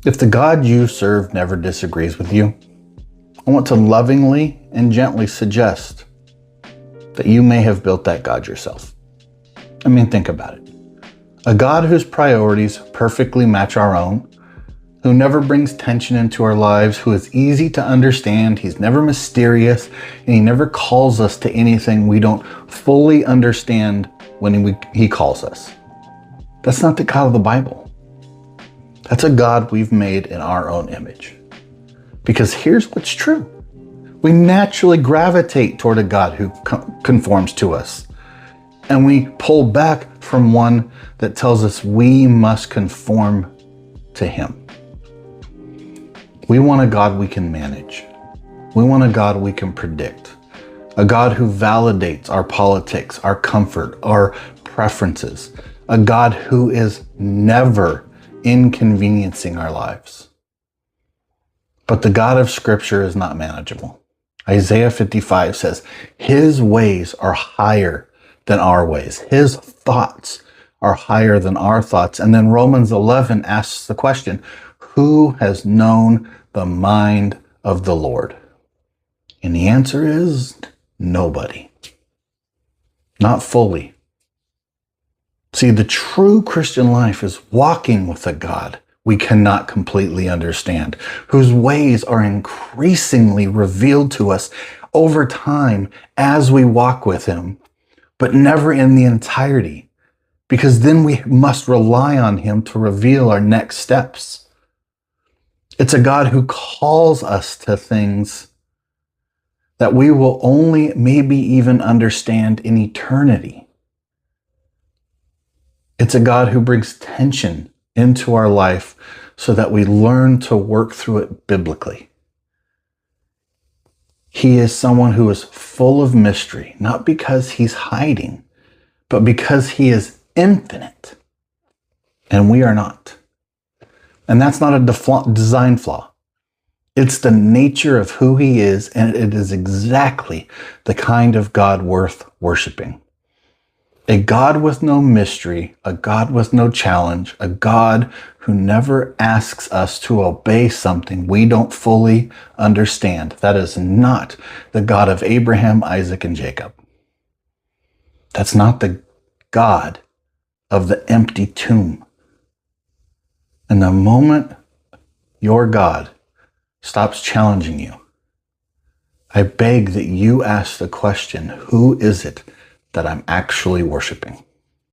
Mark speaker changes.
Speaker 1: If the God you serve never disagrees with you, I want to lovingly and gently suggest that you may have built that God yourself. I mean, think about it. A God whose priorities perfectly match our own, who never brings tension into our lives, who is easy to understand, he's never mysterious, and he never calls us to anything we don't fully understand when he calls us. That's not the God of the Bible. That's a God we've made in our own image. Because here's what's true. We naturally gravitate toward a God who conforms to us. And we pull back from one that tells us we must conform to him. We want a God we can manage. We want a God we can predict. A God who validates our politics, our comfort, our preferences. A God who is never inconveniencing our lives. But the God of Scripture is not manageable. Isaiah 55 says, his ways are higher than our ways. His thoughts are higher than our thoughts. And then Romans 11 asks the question, who has known the mind of the Lord? And the answer is nobody. Not fully. See, the true Christian life is walking with a God we cannot completely understand, whose ways are increasingly revealed to us over time as we walk with him, but never in the entirety, because then we must rely on him to reveal our next steps. It's a God who calls us to things that we will only maybe even understand in eternity. It's a God who brings tension into our life so that we learn to work through it biblically. He is someone who is full of mystery, not because he's hiding, but because he is infinite, and we are not. And that's not a design flaw. It's the nature of who he is, and it is exactly the kind of God worth worshiping. A God with no mystery, a God with no challenge, a God who never asks us to obey something we don't fully understand. That is not the God of Abraham, Isaac, and Jacob. That's not the God of the empty tomb. And the moment your God stops challenging you, I beg that you ask the question, who is it that I'm actually worshiping?